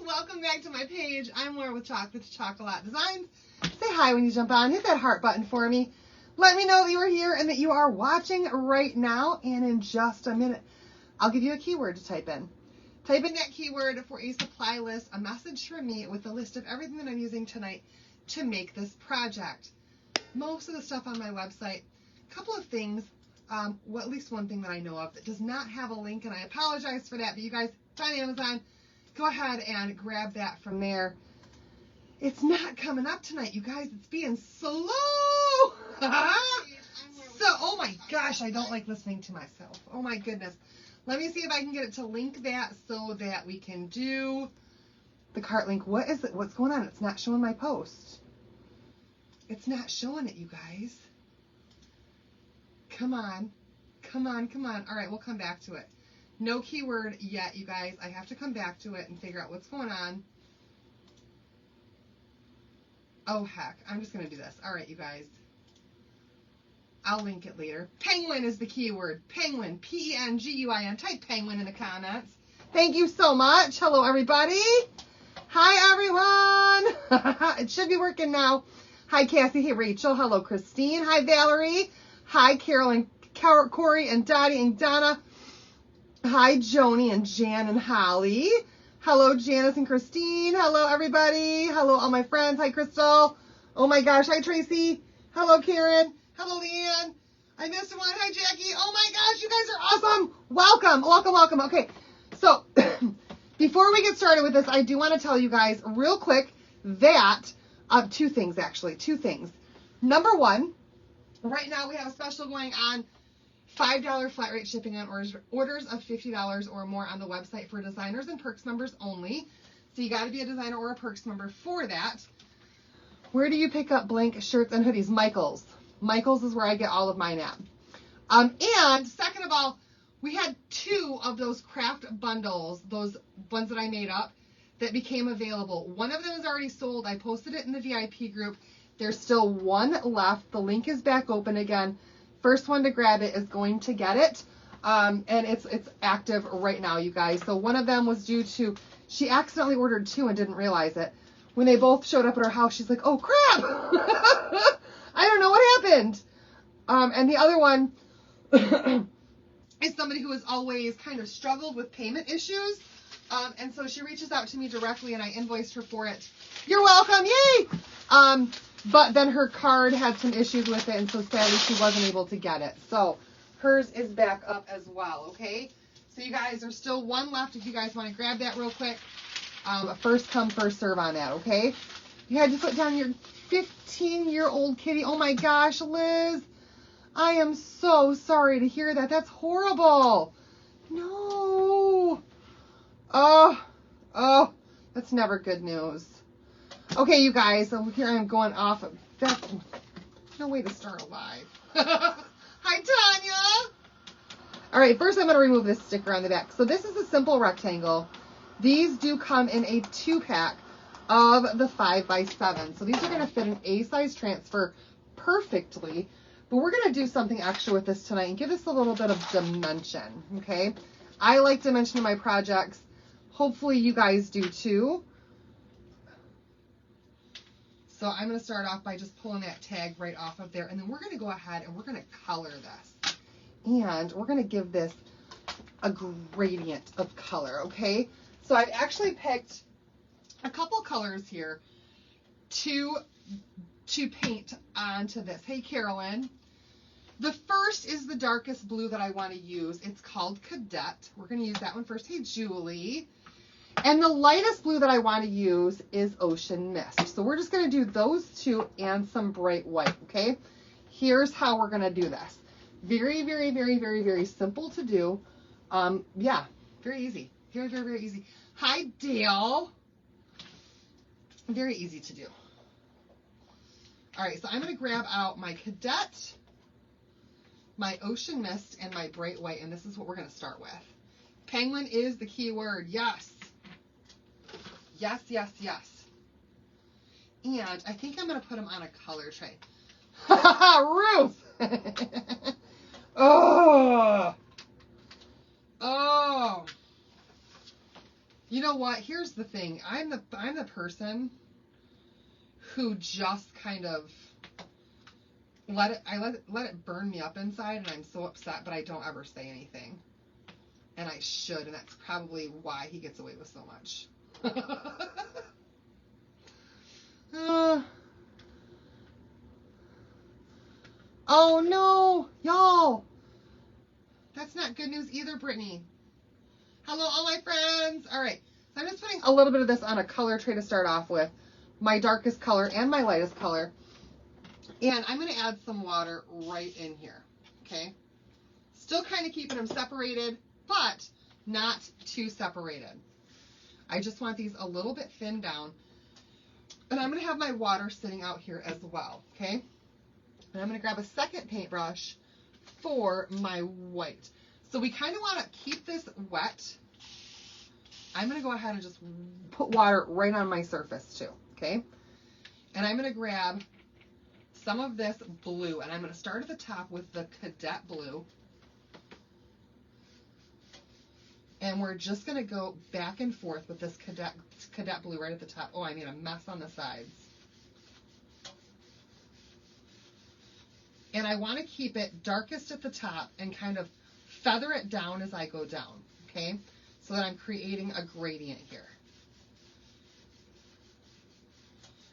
welcome back to my page. I'm Laura with Chocolate to Chocolate Designs. Say hi when you jump on. Hit that heart button for me. Let me know that you are here and that you are watching right now. And in just a minute, I'll give you a keyword to type in. Type in that keyword for a supply list, a message from me with a list of everything that I'm using tonight to make this project. Most of the stuff on my website, a couple of things, well, at least one thing that I know of that does not have a link, and I apologize for that, but you guys, it's on Amazon. Go ahead and grab that from there. It's not coming up tonight, you guys. It's being slow. Oh my gosh, I don't like listening to myself. Oh my goodness. Let me see if I can get it to link that so that we can do the cart link. What is it? What's going on? It's not showing my post. It's not showing it, you guys. Come on. Come on, come on. All right, we'll come back to it. No keyword yet, you guys. I have to come back to it and figure out what's going on. Oh, heck. I'm just going to do this. All right, you guys. I'll link it later. Penguin is the keyword. Penguin. P-E-N-G-U-I-N. Type penguin in the comments. Thank you so much. Hello, everybody. Hi, everyone. It should be working now. Hi, Cassie. Hey, Rachel. Hello, Christine. Hi, Valerie. Hi, Carolyn, Corey, and Dottie, and Donna. Hi, Joni, and Jan, and Holly. Hello, Janice and Christine. Hello, everybody. Hello, all my friends. Hi, Crystal. Oh, my gosh. Hi, Tracy. Hello, Karen. Hello, Leanne. I missed one. Hi, Jackie. Oh, my gosh. You guys are awesome. Welcome. Welcome, welcome. Okay, so before we get started with this, I do want to tell you guys real quick that two things. Number one, right now we have a special going on. $5 flat rate shipping on orders of $50 or more on the website for designers and Perks members only. So you got to be a designer or a Perks member for that. Where do you pick up blank shirts and hoodies? Michaels. Michaels is where I get all of mine at. And second of all, we had 2 of those craft bundles, those ones that I made up, that became available. One of them is already sold. I posted it in the VIP group. There's still one left. The link is back open again. First one to grab it is going to get it. And it's active right now, you guys. So one of them was due to, she accidentally ordered 2 and didn't realize it. When they both showed up at her house, she's like, oh crap. I don't know what happened. And the other one is somebody who has always kind of struggled with payment issues. And so she reaches out to me directly and I invoiced her for it. You're welcome. Yay. But then her card had some issues with it, and so sadly she wasn't able to get it. So hers is back up as well, okay? So you guys, there's still one left if you guys want to grab that real quick. First come, first serve on that, okay? You had to put down your 15-year-old kitty. Oh my gosh, Liz. I am so sorry to hear that. That's horrible. No. Oh, that's never good news. Okay, you guys, so here I'm going off of that. No way to start a live. Hi, Tanya. All right, first I'm going to remove this sticker on the back. So this is a simple rectangle. These do come in a 2-pack of the 5x7. So these are going to fit an A-size transfer perfectly. But we're going to do something extra with this tonight and give this a little bit of dimension, okay? I like dimension in my projects. Hopefully you guys do too. So I'm going to start off by just pulling that tag right off of there. And then we're going to go ahead and we're going to color this. And we're going to give this a gradient of color, okay? So I've actually picked a couple colors here to paint onto this. Hey, Carolyn. The first is the darkest blue that I want to use. It's called Cadet. We're going to use that one first. Hey, Julie. And the lightest blue that I want to use is Ocean Mist. So we're just going to do those 2 and some bright white, okay? Here's how we're going to do this. Very, very, very, very, very simple to do. Yeah, very easy. Very, very, very easy. Hi, Dale. Very easy to do. All right, so I'm going to grab out my Cadet, my Ocean Mist, and my bright white, and this is what we're going to start with. Penguin is the key word. Yes. Yes, yes, yes. And I think I'm going to put them on a color tray. Ruth! Oh! You know what? Here's the thing. I'm the person who just kind of let it burn me up inside, and I'm so upset, but I don't ever say anything. And I should, and that's probably why he gets away with so much. Oh no, y'all. That's not good news either, Brittany. Hello, all my friends. All right, so I'm just putting a little bit of this on a color tray to start off with. My darkest color and my lightest color. And I'm going to add some water right in here, okay? Still kind of keeping them separated, but not too separated. I just want these a little bit thinned down. And I'm going to have my water sitting out here as well, okay? And I'm going to grab a second paintbrush for my white. So we kind of want to keep this wet. I'm going to go ahead and just put water right on my surface too, okay? And I'm going to grab some of this blue, and I'm going to start at the top with the Cadet Blue. And we're just going to go back and forth with this Cadet Blue right at the top. Oh, I made a mess on the sides. And I want to keep it darkest at the top and kind of feather it down as I go down, okay? So that I'm creating a gradient here.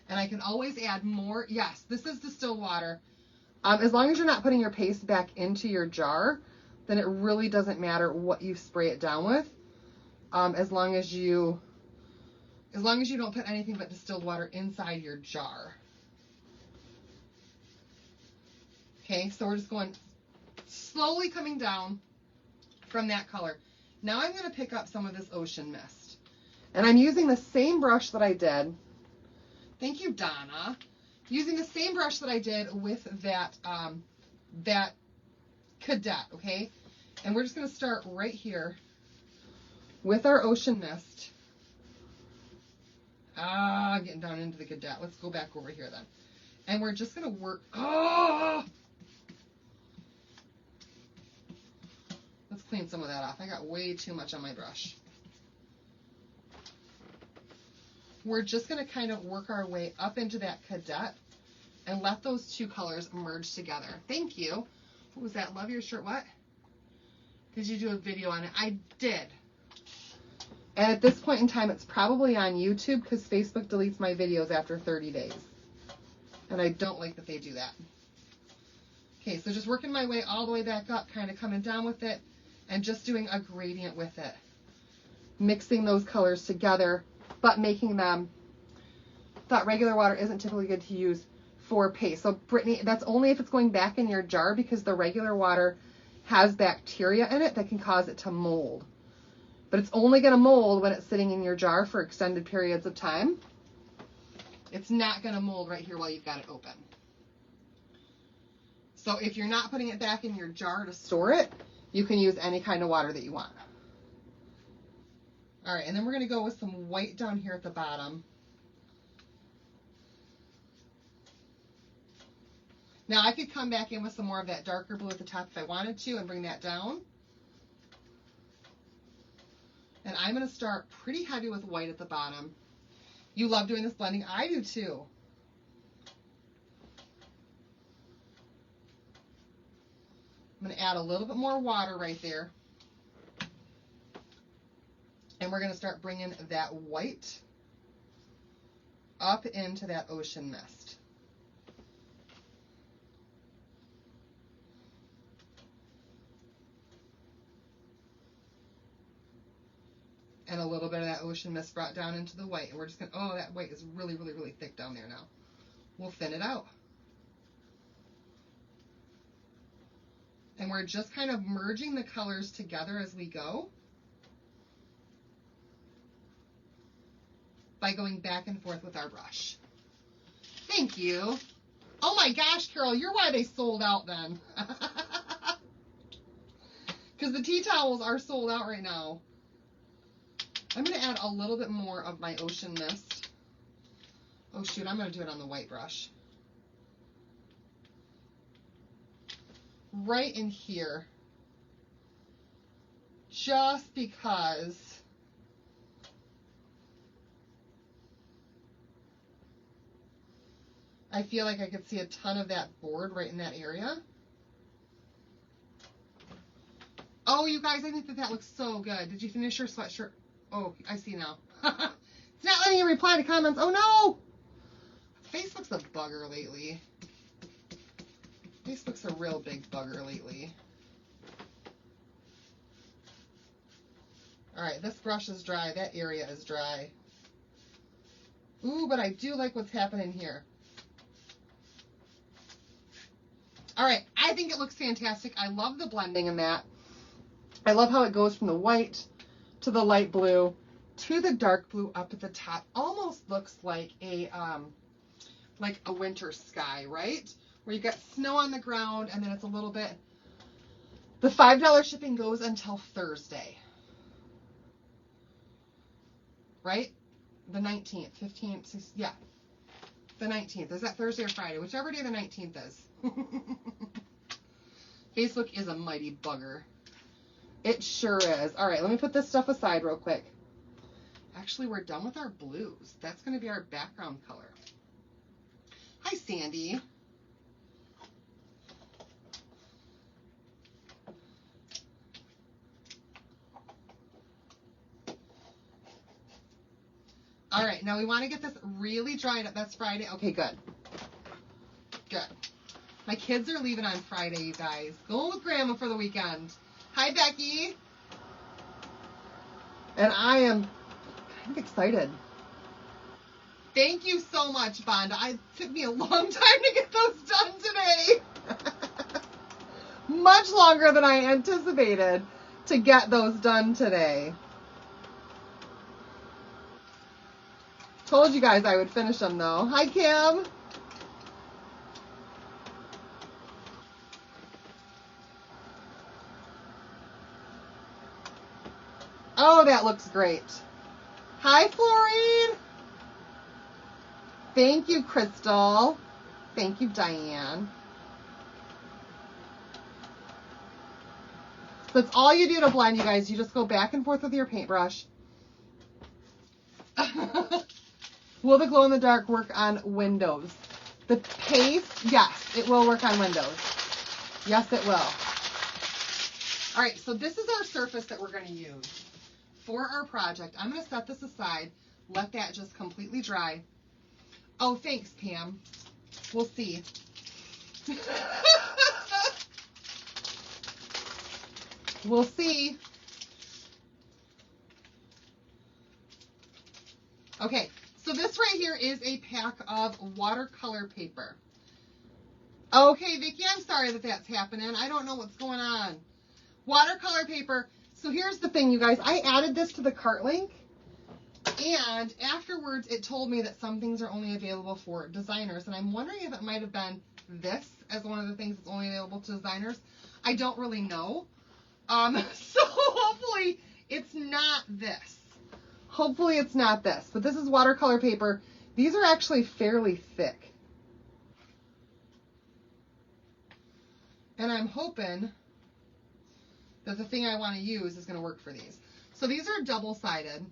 And I can always add more. Yes, this is distilled water. As long as you're not putting your paste back into your jar, then it really doesn't matter what you spray it down with. As long as you don't put anything but distilled water inside your jar. Okay, so we're just going slowly coming down from that color. Now I'm going to pick up some of this ocean mist. And I'm using the same brush that I did. Thank you, Donna. Using the same brush that I did with that, that Cadet, okay? And we're just going to start right here with our ocean mist. Getting down into the Cadet. Let's go back over here then. And we're just going to work. Let's clean some of that off. I got way too much on my brush. We're just going to kind of work our way up into that Cadet and let those two colors merge together. Thank you. What was that? Love your shirt. What? Did you do a video on it? I did. And at this point in time, it's probably on YouTube because Facebook deletes my videos after 30 days. And I don't like that they do that. Okay, so just working my way all the way back up, kind of coming down with it, and just doing a gradient with it. Mixing those colors together, but making them, that regular water isn't typically good to use for paste. So Brittany, that's only if it's going back in your jar because the regular water has bacteria in it that can cause it to mold. But it's only going to mold when it's sitting in your jar for extended periods of time. It's not going to mold right here while you've got it open. So if you're not putting it back in your jar to store it, you can use any kind of water that you want. All right, and then we're going to go with some white down here at the bottom. Now I could come back in with some more of that darker blue at the top if I wanted to and bring that down. And I'm going to start pretty heavy with white at the bottom. You love doing this blending. I do too. I'm going to add a little bit more water right there. And we're going to start bringing that white up into that ocean mist. And a little bit of that ocean mist brought down into the white. And we're just going to, oh, that white is really, really, really thick down there now. We'll thin it out. And we're just kind of merging the colors together as we go by going back and forth with our brush. Thank you. Oh my gosh, Carol, you're why they sold out then. Because the tea towels are sold out right now. I'm going to add a little bit more of my ocean mist. Oh shoot, I'm going to do it on the white brush. Right in here. Just because I feel like I could see a ton of that board right in that area. Oh, you guys, I think that looks so good. Did you finish your sweatshirt? Oh, I see now. It's not letting you reply to comments. Oh, no. Facebook's a bugger lately. Facebook's a real big bugger lately. All right, this brush is dry. That area is dry. Ooh, but I do like what's happening here. All right, I think it looks fantastic. I love the blending in that. I love how it goes from the white to the light blue to the dark blue up at the top. Almost looks like a winter sky, right? Where you got snow on the ground and then it's a little bit. The $5 shipping goes until Thursday. Right? The 19th, 15th, 16th, yeah. The 19th. Is that Thursday or Friday? Whichever day the 19th is. Facebook is a mighty bugger. It sure is. All right, let me put this stuff aside real quick. Actually, we're done with our blues. That's going to be our background color. Hi, Sandy. All right, now we want to get this really dried up. That's Friday. Okay, good. Good. My kids are leaving on Friday, you guys. Going with Grandma for the weekend. Hi, Becky. And I am kind of excited. Thank you so much, Bonda. It took me a long time to get those done today. Much longer than I anticipated to get those done today. Told you guys I would finish them, though. Hi, Kim. Oh, that looks great. Hi, Florine. Thank you, Crystal. Thank you, Diane. That's all you do to blend, you guys. You just go back and forth with your paintbrush. Will the glow-in-the-dark work on Windows? The paste, yes, it will work on Windows. Yes, it will. All right, so this is our surface that we're going to use for our project. I'm going to set this aside, let that just completely dry. Oh, thanks, Pam. We'll see. We'll see. Okay, so this right here is a pack of watercolor paper. Okay, Vicki, I'm sorry that that's happening. I don't know what's going on. Watercolor paper. So here's the thing, you guys. I added this to the cart link, and afterwards it told me that some things are only available for designers, and I'm wondering if it might have been this as one of the things that's only available to designers. I don't really know. So hopefully it's not this. Hopefully it's not this, but this is watercolor paper. These are actually fairly thick. And I'm hoping that the thing I want to use is going to work for these. So these are double-sided.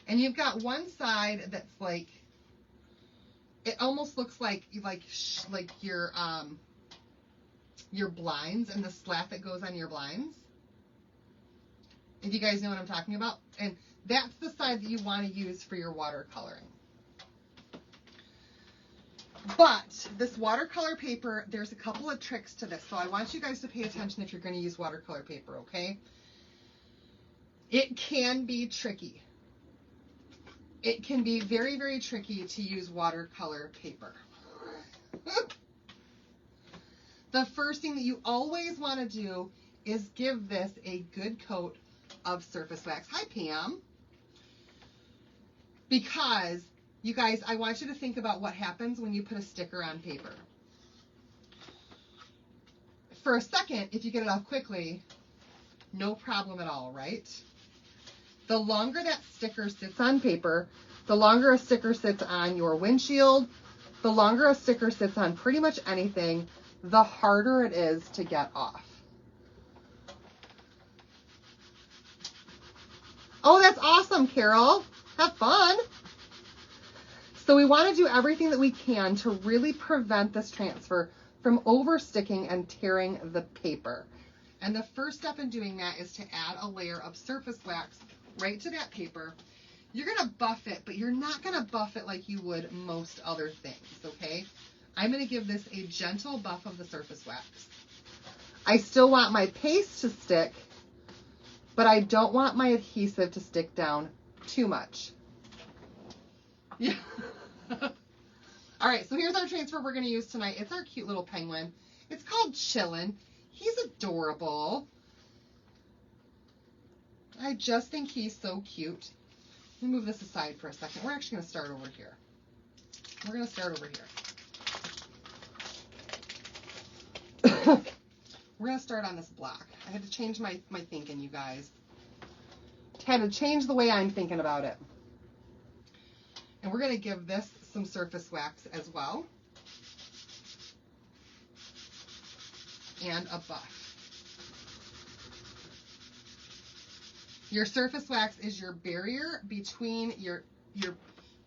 And you've got one side that's like, it almost looks like your blinds and the slat that goes on your blinds. If you guys know what I'm talking about. And that's the side that you want to use for your watercoloring. But this watercolor paper, there's a couple of tricks to this. So I want you guys to pay attention if you're going to use watercolor paper, okay? It can be tricky. It can be very, very tricky to use watercolor paper. The first thing that you always want to do is give this a good coat of surface wax. Hi, Pam. Because, you guys, I want you to think about what happens when you put a sticker on paper. For a second, if you get it off quickly, no problem at all, right? The longer that sticker sits on paper, the longer a sticker sits on your windshield, the longer a sticker sits on pretty much anything, the harder it is to get off. Oh, that's awesome, Carol. Have fun. So we want to do everything that we can to really prevent this transfer from over sticking and tearing the paper. And the first step in doing that is to add a layer of surface wax right to that paper. You're going to buff it, but you're not going to buff it like you would most other things, okay? I'm going to give this a gentle buff of the surface wax. I still want my paste to stick, but I don't want my adhesive to stick down too much. Yeah. All right, so here's our transfer we're going to use tonight. It's our cute little penguin. It's called Chillin'. He's adorable. I just think he's so cute. Let me move this aside for a second. We're actually going to start over here. We're going to start over here. We're going to start on this block. I had to change my thinking, you guys. Had to change the way I'm thinking about it. And we're going to give this some surface wax as well. And a buff. Your surface wax is your barrier between your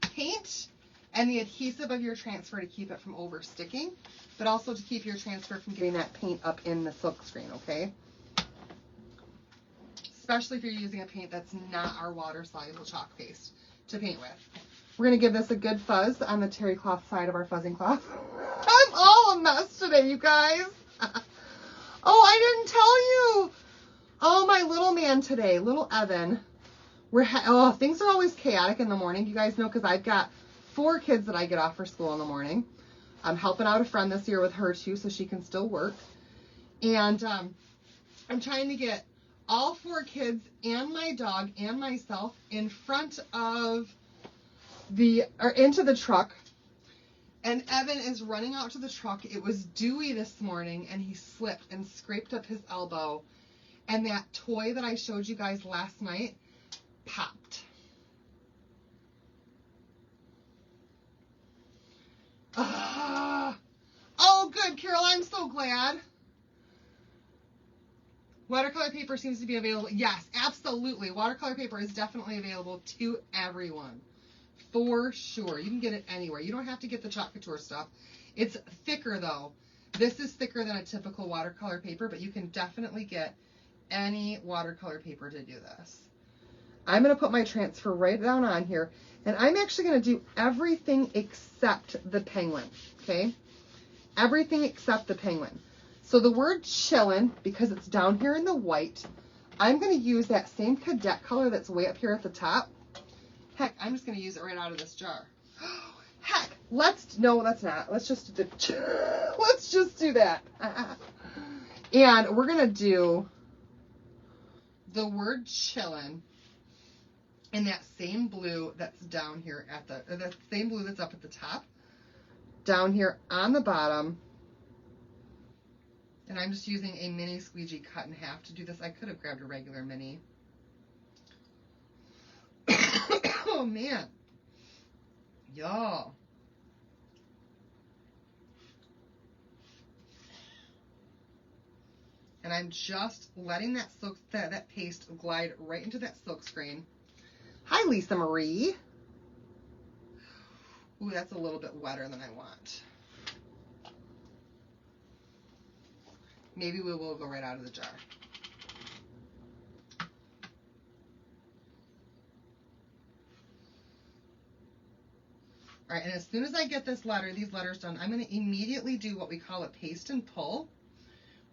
paint and the adhesive of your transfer to keep it from over sticking, but also to keep your transfer from getting that paint up in the silk screen, okay? Especially if you're using a paint that's not our water-soluble chalk paste to paint with. We're going to give this a good fuzz on the terry cloth side of our fuzzing cloth. I'm all a mess today, you guys. Oh, I didn't tell you. Oh, my little man today, little Evan. Things are always chaotic in the morning. You guys know, because I've got 4 kids that I get off for school in the morning. I'm helping out a friend this year with her too, so she can still work. And I'm trying to get all 4 kids and my dog and myself in front of into the truck. And Evan is running out to the truck. It was dewy this morning, and he slipped and scraped up his elbow. And that toy that I showed you guys last night popped. Oh, good, Carol. I'm so glad. Watercolor paper seems to be available. Yes, absolutely. Watercolor paper is definitely available to everyone. For sure. You can get it anywhere. You don't have to get the Chalk Couture stuff. It's thicker, though. This is thicker than a typical watercolor paper, but you can definitely get any watercolor paper to do this. I'm going to put my transfer right down on here, and I'm actually going to do everything except the penguin, okay? Everything except the penguin. So the word Chillin', because it's down here in the white, I'm going to use that same cadet color that's way up here at the top. Heck, I'm just going to use it right out of this jar. Heck, no, that's not. Let's just do that. And we're going to do the word Chillin' in that same blue that's down here the same blue that's up at the top, down here on the bottom. And I'm just using a mini squeegee cut in half to do this. I could have grabbed a regular mini. Oh, man. Y'all. And I'm just letting that paste glide right into that silk screen. Hi, Lisa Marie. Ooh, that's a little bit wetter than I want. Maybe we will go right out of the jar. All right, and as soon as I get these letters done, I'm going to immediately do what we call a paste and pull,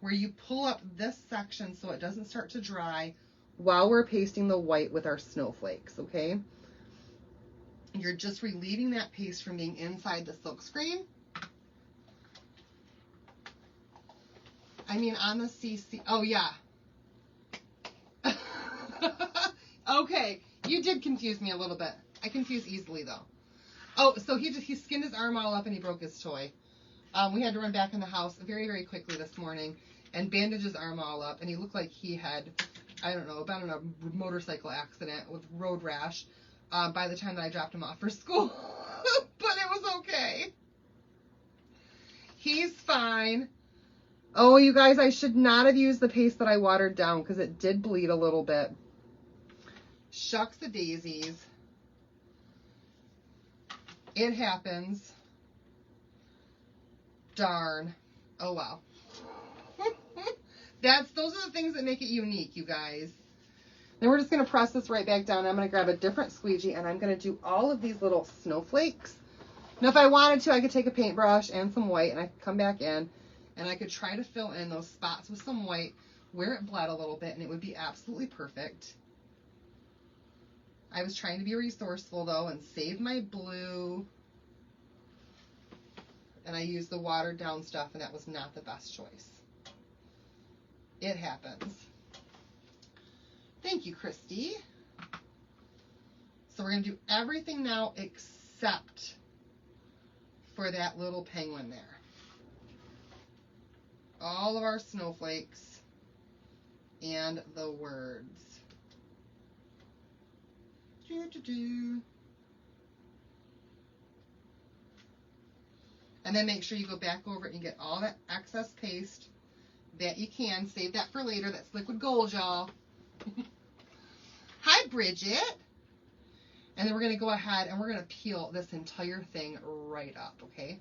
where you pull up this section so it doesn't start to dry while we're pasting the white with our snowflakes, okay? You're just relieving that paste from being inside the silk screen. I mean, on the CC, oh yeah. Okay, you did confuse me a little bit. I confuse easily though. Oh, so he skinned his arm all up and he broke his toy. We had to run back in the house very, very quickly this morning and bandage his arm all up, and he looked like he had, I don't know, been in a motorcycle accident with road rash by the time that I dropped him off for school. But it was okay. He's fine. Oh, you guys, I should not have used the paste that I watered down because it did bleed a little bit. Shucks a daisies. It happens. Darn. Oh, well. Those are the things that make it unique, you guys. Then we're just going to press this right back down. I'm going to grab a different squeegee, and I'm going to do all of these little snowflakes. Now, if I wanted to, I could take a paintbrush and some white, and I could come back in, and I could try to fill in those spots with some white where it bled a little bit, and it would be absolutely perfect. I was trying to be resourceful, though, and save my blue. And I used the watered down stuff, and that was not the best choice. It happens. Thank you, Christy. So we're going to do everything now except for that little penguin there. All of our snowflakes and the words. And then make sure you go back over it and get all that excess paste that you can. Save that for later. That's liquid gold, y'all. Hi, Bridget. And then we're going to go ahead and we're going to peel this entire thing right up, okay?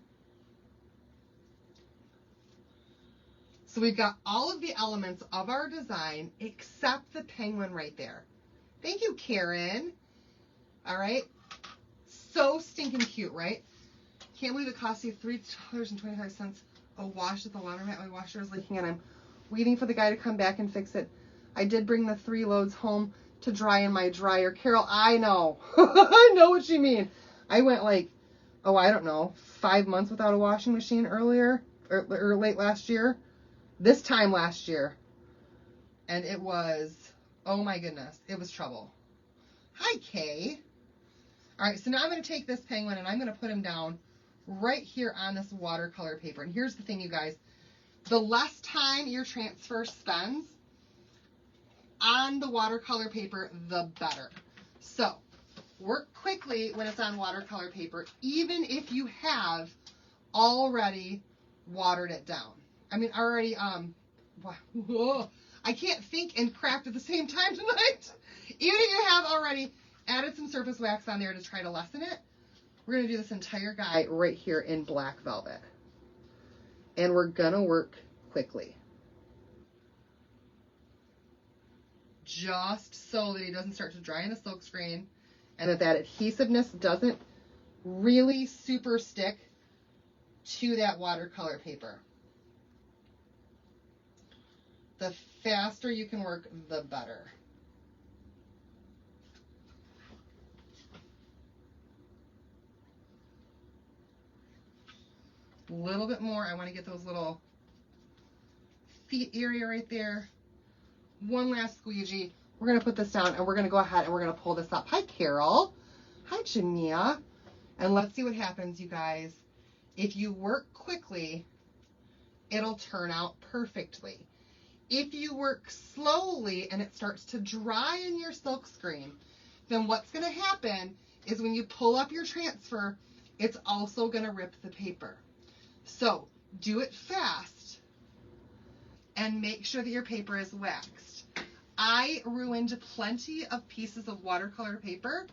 So we've got all of the elements of our design except the penguin right there. Thank you, Karen. All right. So stinking cute, right? Can't believe it cost you $3.25 a wash at the laundromat. My washer is leaking and I'm waiting for the guy to come back and fix it. I did bring the 3 loads home to dry in my dryer. Carol, I know. I know what you mean. I went like, oh, I don't know, 5 months without a washing machine earlier or late last year. This time last year. And it was, oh my goodness, it was trouble. Hi, Kay. All right, so now I'm going to take this penguin and I'm going to put him down right here on this watercolor paper. And here's the thing, you guys. The less time your transfer spends on the watercolor paper, the better. So work quickly when it's on watercolor paper, even if you have already watered it down. I mean, already, whoa, I can't think and craft at the same time tonight. Even if you have already added some surface wax on there to try to lessen it, we're going to do this entire guy right here in black velvet. And we're going to work quickly. Just so that he doesn't start to dry in the silk screen and that adhesiveness doesn't really super stick to that watercolor paper. The faster you can work, the better. A little bit more. I want to get those little feet area right there. One last squeegee. We're going to put this down and we're going to go ahead and we're going to pull this up. Hi, Carol. Hi, Jania. And let's see what happens, you guys. If you work quickly, it'll turn out perfectly. If you work slowly and it starts to dry in your silk screen, then what's going to happen is when you pull up your transfer, it's also going to rip the paper. So do it fast and make sure that your paper is waxed. I ruined plenty of pieces of watercolor paper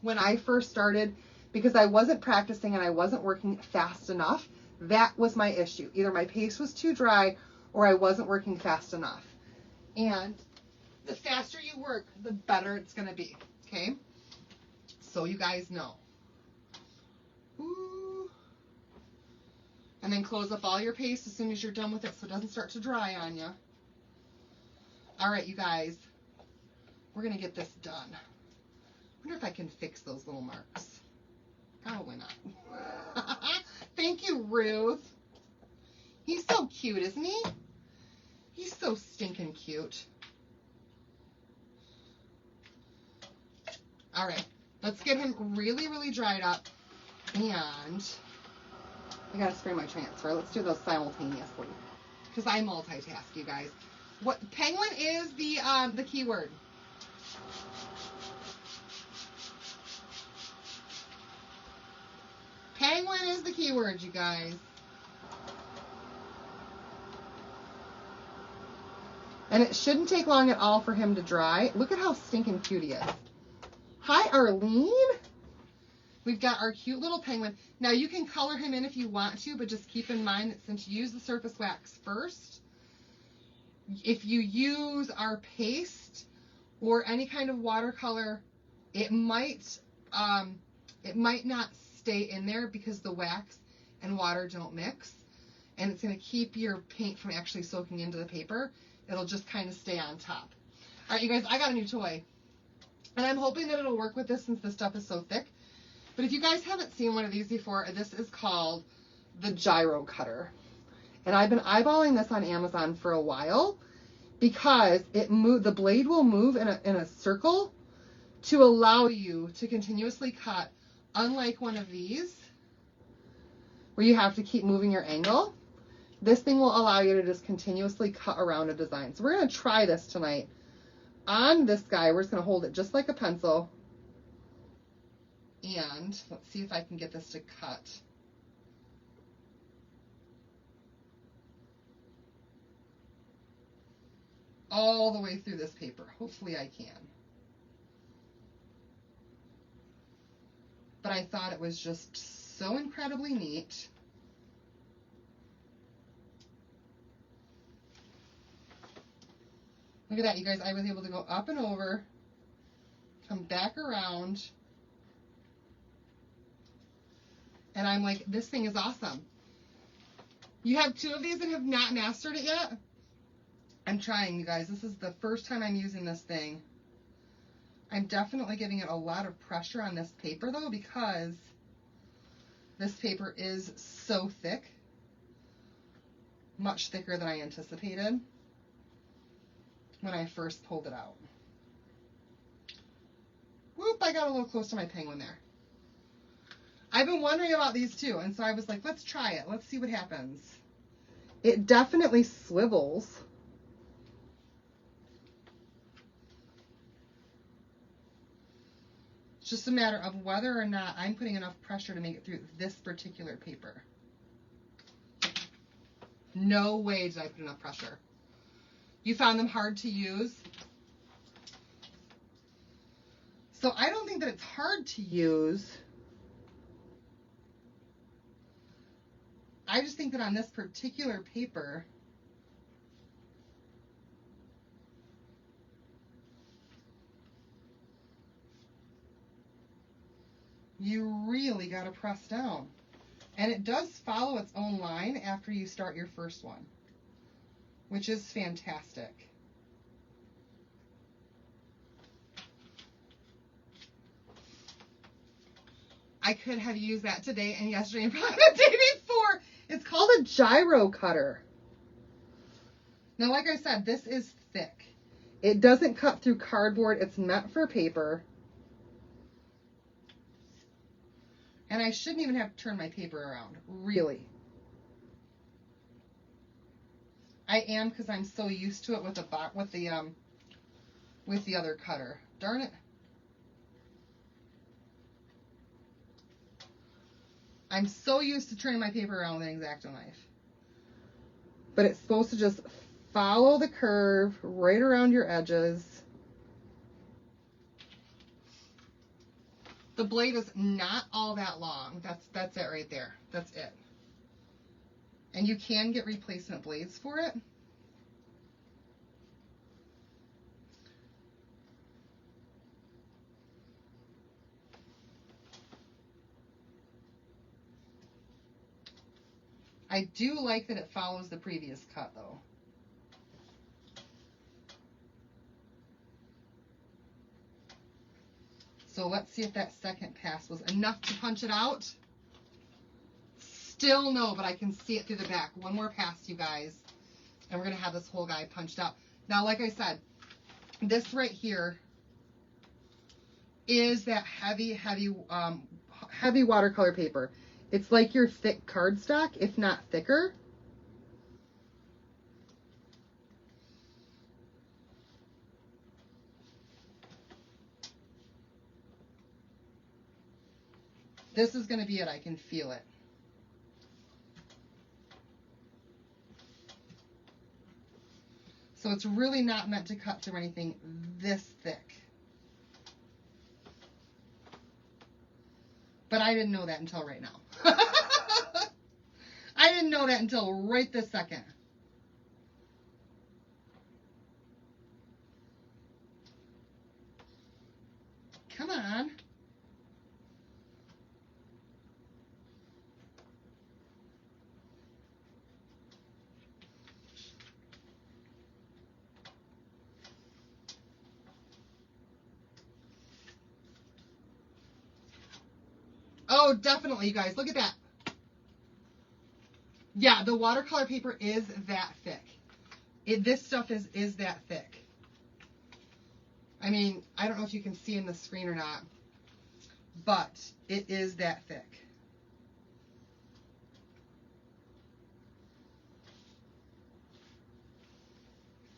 when I first started because I wasn't practicing and I wasn't working fast enough. That was my issue. Either my paste was too dry or I wasn't working fast enough. And the faster you work, the better it's going to be. Okay? So you guys know. Ooh. And then close up all your paste as soon as you're done with it so it doesn't start to dry on you. All right, you guys. We're going to get this done. I wonder if I can fix those little marks. Probably not. Thank you, Ruth. He's so cute, isn't he? He's so stinking cute. All right, let's get him really, really dried up. And I gotta spray my transfer. Let's do those simultaneously because I multitask, you guys. What penguin is the key word? Penguin is the key word, you guys. And it shouldn't take long at all for him to dry. Look at how stinking cute he is. Hi, Arlene. We've got our cute little penguin. Now you can color him in if you want to, but just keep in mind that since you use the surface wax first, if you use our paste or any kind of watercolor, it might not stay in there because the wax and water don't mix, and it's going to keep your paint from actually soaking into the paper. It'll just kind of stay on top. All right, you guys, I got a new toy, and I'm hoping that it'll work with this since this stuff is so thick. But if you guys haven't seen one of these before, this is called the Gyro cutter. And I've been eyeballing this on Amazon for a while because the blade will move in a circle to allow you to continuously cut, unlike one of these where you have to keep moving your angle. This thing will allow you to just continuously cut around a design. So we're going to try this tonight on this guy. We're just going to hold it just like a pencil. And let's see if I can get this to cut. All the way through this paper. Hopefully I can. But I thought it was just so incredibly neat. Look at that, you guys. I was able to go up and over, come back around, and I'm like, this thing is awesome. You have two of these and have not mastered it yet? I'm trying, you guys. This is the first time I'm using this thing. I'm definitely giving it a lot of pressure on this paper, though, because this paper is so thick. Much thicker than I anticipated when I first pulled it out. Whoop, I got a little close to my penguin there. I've been wondering about these too, and so I was like, let's try it. Let's see what happens. It definitely swivels. It's just a matter of whether or not I'm putting enough pressure to make it through this particular paper. No way did I put enough pressure. You found them hard to use? So I don't think that it's hard to use. I just think that on this particular paper, you really got to press down. And it does follow its own line after you start your first one, which is fantastic. I could have used that today and yesterday and probably the day before. It's called a gyro cutter. Now, like I said, this is thick. It doesn't cut through cardboard. It's meant for paper. And I shouldn't even have to turn my paper around, really. I am, because I'm so used to it with the other cutter. Darn it. I'm so used to turning my paper around with an X-Acto knife. But it's supposed to just follow the curve right around your edges. The blade is not all that long. That's it right there. That's it. And you can get replacement blades for it. I do like that it follows the previous cut, though. So let's see if that second pass was enough to punch it out. Still no, but I can see it through the back. One more pass, you guys, and we're going to have this whole guy punched out. Now, like I said, this right here is that heavy watercolor paper. It's like your thick cardstock, if not thicker. This is going to be it. I can feel it. So it's really not meant to cut through anything this thick. But I didn't know that until right now. I didn't know that until right this second. Come on. Oh, definitely, you guys. Look at that. Yeah, the watercolor paper is that thick. This stuff is that thick. I mean, I don't know if you can see in the screen or not, but it is that thick.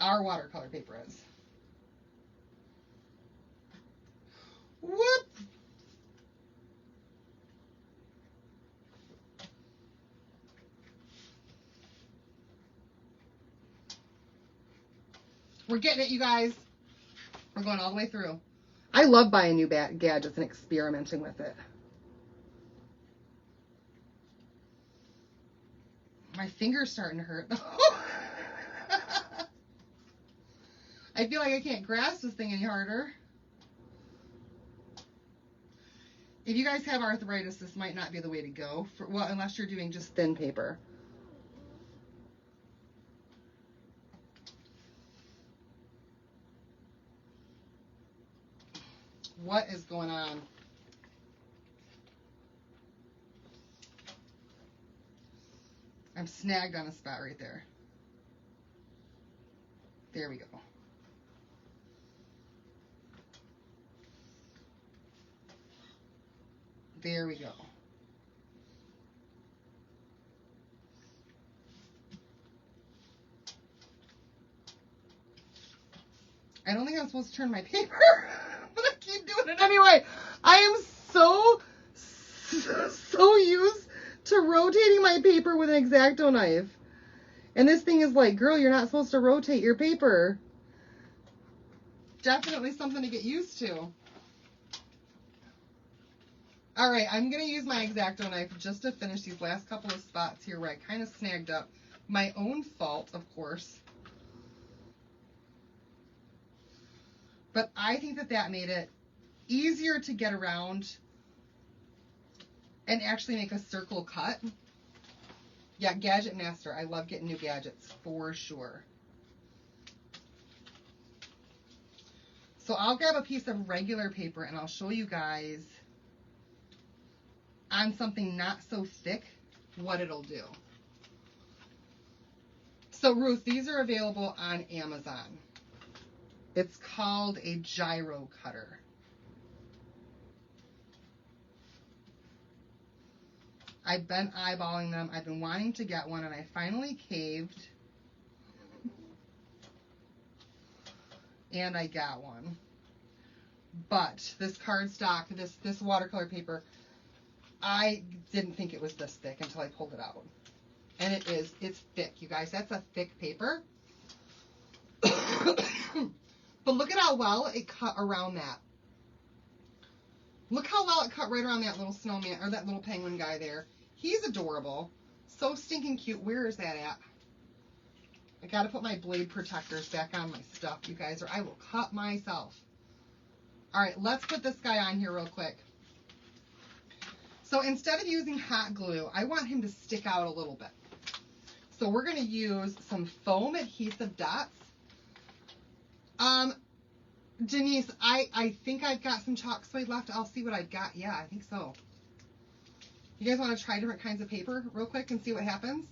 Our watercolor paper is. Whoop! We're getting it, you guys. We're going all the way through. I love buying new gadgets and experimenting with it. My finger's starting to hurt. I feel like I can't grasp this thing any harder. If you guys have arthritis, this might not be the way to go. Well, unless you're doing just thin paper. What is going on? I'm snagged on a spot right there. There we go. There we go. I don't think I'm supposed to turn my paper, but I keep doing it anyway. I am so used to rotating my paper with an X-Acto knife. And this thing is like, girl, you're not supposed to rotate your paper. Definitely something to get used to. All right, I'm going to use my X-Acto knife just to finish these last couple of spots here where I kind of snagged up. My own fault, of course. But I think that made it easier to get around and actually make a circle cut. Yeah, Gadget Master. I love getting new gadgets for sure. So I'll grab a piece of regular paper and I'll show you guys on something not so thick what it'll do. So Ruth, these are available on Amazon. It's called a Gyro cutter. I've been eyeballing them. I've been wanting to get one and I finally caved. And I got one. But this cardstock, this watercolor paper, I didn't think it was this thick until I pulled it out. And it is. It's thick, you guys. That's a thick paper. But look at how well it cut around that. Look how well it cut right around that little snowman, or that little penguin guy there. He's adorable. So stinking cute. Where is that at? I gotta put my blade protectors back on my stuff, you guys, or I will cut myself. Alright, let's put this guy on here real quick. So instead of using hot glue, I want him to stick out a little bit. So we're gonna use some foam adhesive dots. Denise, I think I've got some chalk suede left. I'll see what I've got. Yeah, I think so. You guys want to try different kinds of paper real quick and see what happens?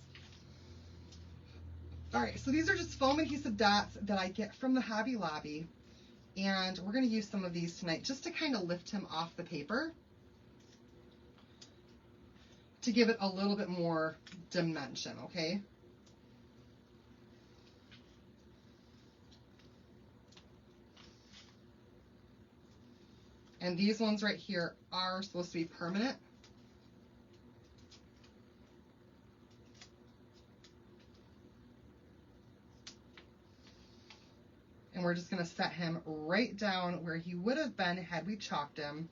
All right, so these are just foam adhesive dots that I get from the Hobby Lobby. And we're going to use some of these tonight just to kind of lift him off the paper, to give it a little bit more dimension, okay? And these ones right here are supposed to be permanent. And we're just going to set him right down where he would have been had we chalked him.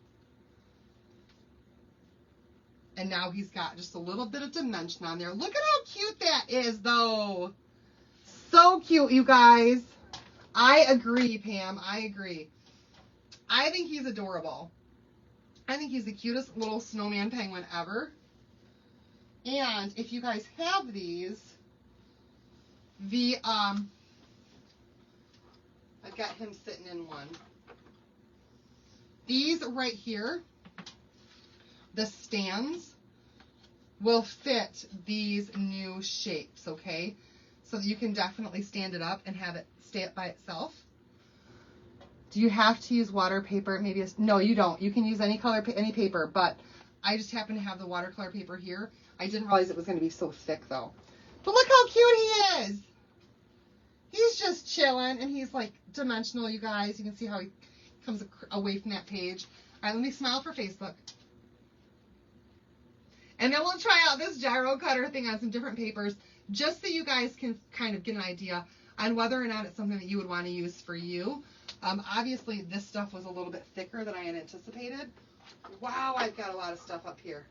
And now he's got just a little bit of dimension on there. Look at how cute that is, though. So cute, you guys. I agree, Pam. I agree. I think he's adorable. I think he's the cutest little snowman penguin ever. And if you guys have these, I've got him sitting in one. These right here, the stands, will fit these new shapes, okay? So that you can definitely stand it up and have it stay up by itself. Do you have to use water paper? Maybe no, you don't. You can use any color, any paper, but I just happen to have the watercolor paper here. I didn't realize it was going to be so thick, though. But look how cute he is. He's just chilling, and he's like dimensional, you guys. You can see how he comes away from that page. All right, let me smile for Facebook. And then we'll try out this gyro cutter thing on some different papers, just so you guys can kind of get an idea on whether or not it's something that you would want to use for you. Obviously, this stuff was a little bit thicker than I had anticipated. Wow, I've got a lot of stuff up here.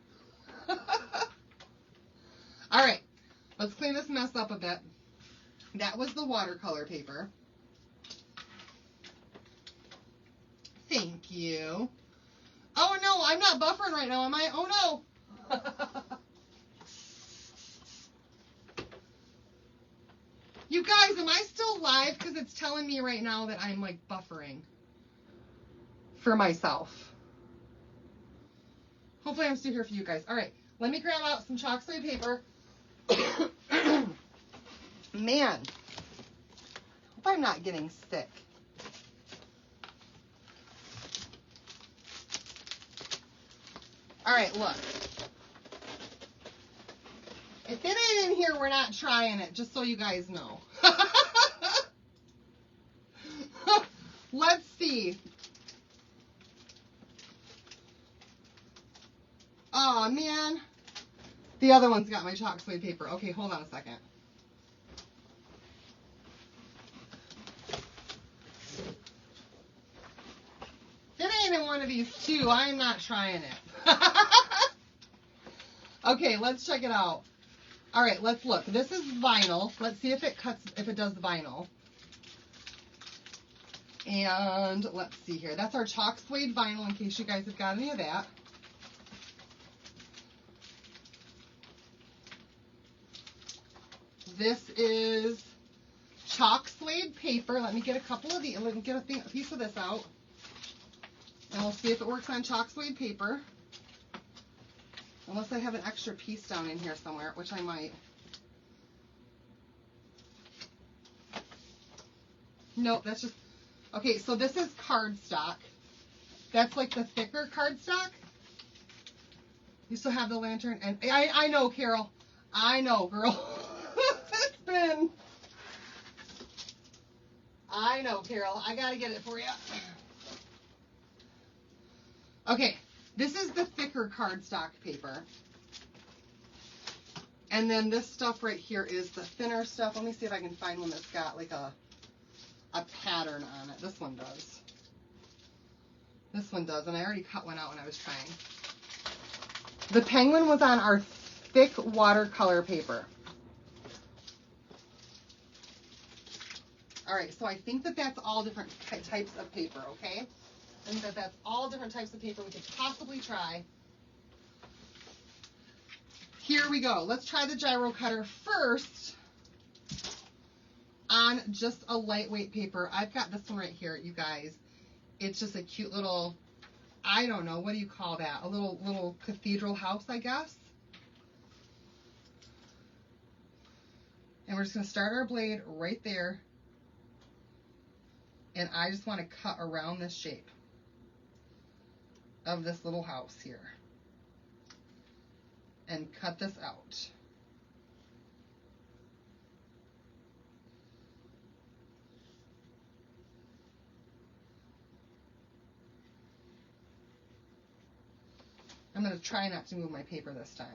All right, let's clean this mess up a bit. That was the watercolor paper. Thank you. Oh, no, I'm not buffering right now, am I? Oh, no. You guys, am I still live? Because it's telling me right now that I'm like buffering for myself. Hopefully I'm still here for you guys. All right, let me grab out some chalk suede paper. Man, hope I'm not getting sick. All right, look. If it ain't in here, we're not trying it, just so you guys know. Let's see. Oh, man. The other one's got my chalk suede paper. Okay, hold on a second. If it ain't in one of these two, I'm not trying it. Okay, let's check it out. All right, let's look. This is vinyl. Let's see if it cuts, if it does vinyl. And let's see here. That's our chalk suede vinyl, in case you guys have got any of that. This is chalk suede paper. Let me get a couple of these. Let me get a piece of this out. And we'll see if it works on chalk suede paper. Unless I have an extra piece down in here somewhere, which I might. Nope, that's just... Okay, so this is cardstock. That's like the thicker cardstock. You still have the lantern. And I know, Carol. I know, girl. It's been... I know, Carol. I gotta get it for you. Okay. This is the thicker cardstock paper. And then this stuff right here is the thinner stuff. Let me see if I can find one that's got like a pattern on it. This one does. This one does, and I already cut one out when I was trying. The penguin was on our thick watercolor paper. All right, so I think that that's all different types of paper, okay? And that's all different types of paper we could possibly try. Here we go. Let's try the gyro cutter first on just a lightweight paper. I've got this one right here, you guys. It's just a cute little, I don't know, what do you call that? A little cathedral house, I guess. And we're just going to start our blade right there. And I just want to cut around this shape of this little house here and cut this out. I'm going to try not to move my paper this time.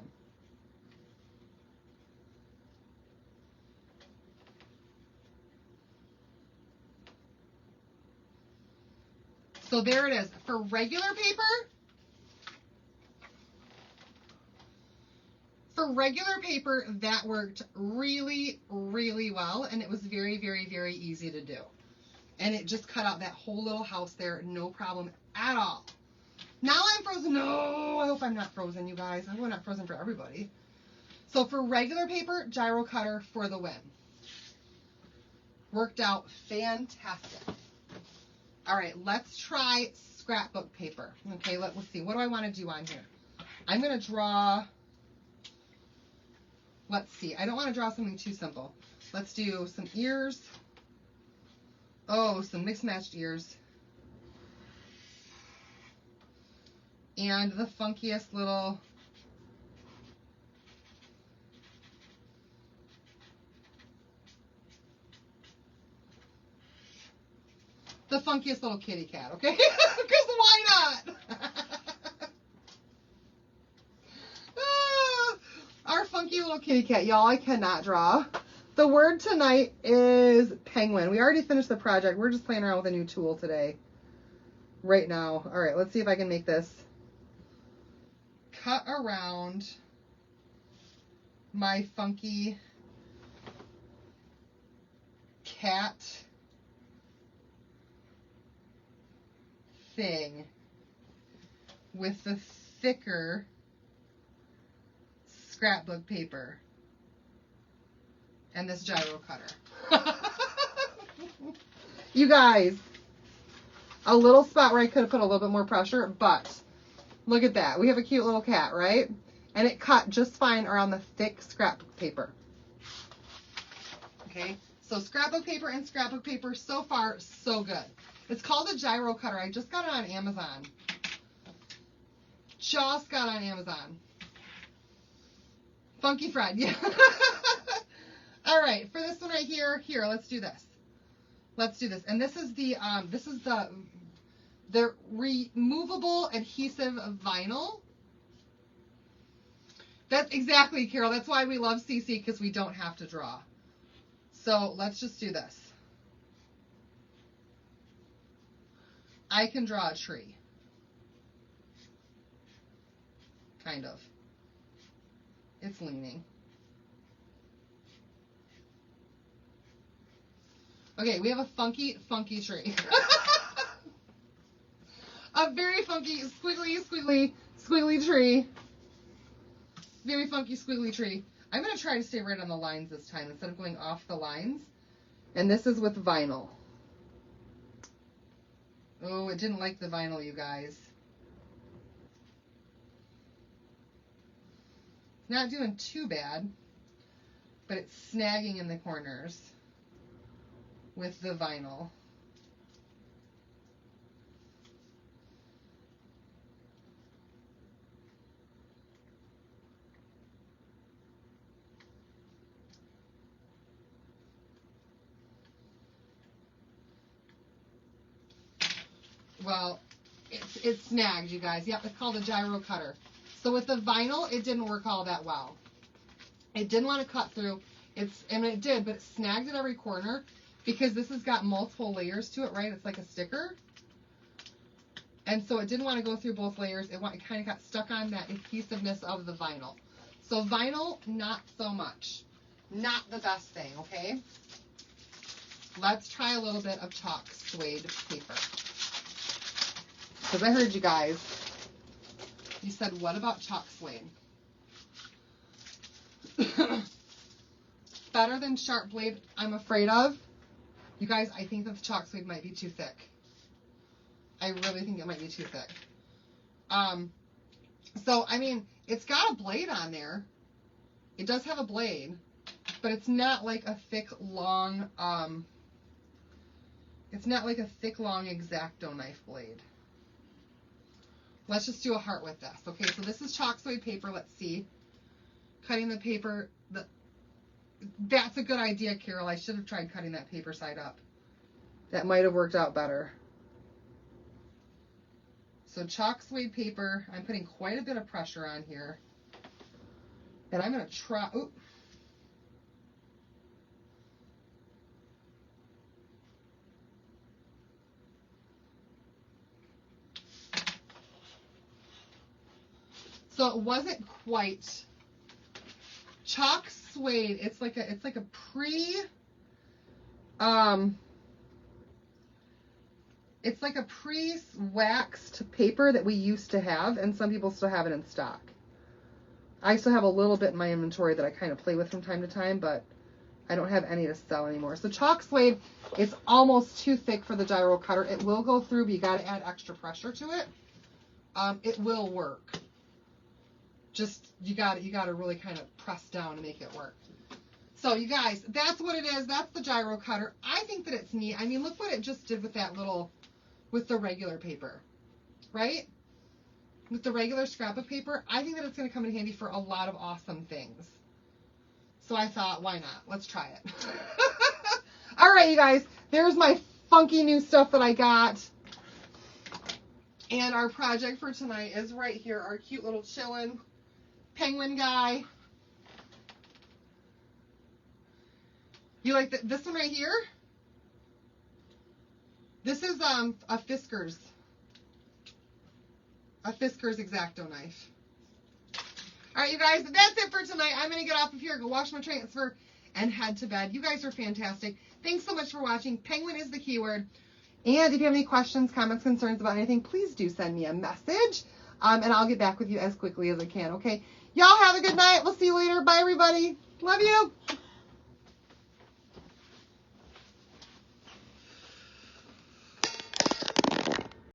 So there it is. For regular paper, For regular paper, that worked really, really well, and it was very, very, very easy to do. And it just cut out that whole little house there, no problem at all. Now I'm frozen. No, I hope I'm not frozen, you guys. I hope I'm not frozen for everybody. So for regular paper, gyro cutter for the win. Worked out fantastic. All right, let's try scrapbook paper. Okay, let's see. What do I want to do on here? I'm going to draw, let's see. I don't want to draw something too simple. Let's do some ears. Oh, some mixed matched ears. And the funkiest little kitty cat, okay? Because why not? Our funky little kitty cat, y'all. I cannot draw. The word tonight is penguin. We already finished the project. We're just playing around with a new tool today. Right now. All right, let's see if I can make this cut around my funky cat thing with the thicker scrapbook paper and this gyro cutter. You guys, a little spot where I could have put a little bit more pressure, but look at that. We have a cute little cat, right? And it cut just fine around the thick scrapbook paper. Okay, so scrapbook paper and scrapbook paper, so far, so good. It's called a gyro cutter. I just got it on Amazon. Just got it on Amazon. Funky Fred, yeah. All right, for this one right here, let's do this. Let's do this. And this is the removable adhesive vinyl. That's exactly, Carol. That's why we love CC, because we don't have to draw. So let's just do this. I can draw a tree. Kind of. It's leaning. Okay, we have a funky, funky tree. A very funky, squiggly tree. Very funky, squiggly tree. I'm going to try to stay right on the lines this time instead of going off the lines. And this is with vinyl. Oh, it didn't like the vinyl, you guys. Not doing too bad, but it's snagging in the corners with the vinyl. Well, it's snagged, you guys. Yep, it's called a gyro cutter. So with the vinyl, it didn't work all that well. It didn't want to cut through. And it did, but it snagged at every corner because this has got multiple layers to it, right? It's like a sticker. And so it didn't want to go through both layers. It kind of got stuck on that adhesiveness of the vinyl. So vinyl, not so much. Not the best thing, okay? Let's try a little bit of chalk suede paper. Because I heard you guys. You said, what about chalk suede? Better than sharp blade, I'm afraid of. You guys, I think that the chalk suede might be too thick. I really think it might be too thick. So, I mean, it's got a blade on there. It does have a blade, but it's not like a thick, long, it's not like a thick, long X-Acto knife blade. Let's just do a heart with this. Okay, so this is chalk suede paper. Let's see. Cutting the paper. That's a good idea, Carol. I should have tried cutting that paper side up. That might have worked out better. So chalk suede paper. I'm putting quite a bit of pressure on here. And I'm going to try. Ooh. So it wasn't quite chalk suede. It's like a pre-waxed paper that we used to have, and some people still have it in stock. I still have a little bit in my inventory that I kind of play with from time to time, but I don't have any to sell anymore. So chalk suede, it's almost too thick for the gyro cutter. It will go through, but you got to add extra pressure to it. It will work. Just you got to really kind of press down to make it work. So you guys, that's what it is. That's the gyro cutter. I think that it's neat. I mean, look what it just did with that little, with the regular paper, right? With the regular scrap of paper, I think that it's going to come in handy for a lot of awesome things. So I thought, why not? Let's try it. All right, you guys, there's my funky new stuff that I got. And our project for tonight is right here, our cute little chillin' penguin guy. You like this one right here? This is a Fiskars X-Acto knife. All right, you guys, that's it for tonight. I'm going to get off of here, go wash my transfer, and head to bed. You guys are fantastic. Thanks so much for watching. Penguin is the keyword. And if you have any questions, comments, concerns about anything, please do send me a message, and I'll get back with you as quickly as I can, okay? Y'all have a good night. We'll see you later. Bye, everybody. Love you.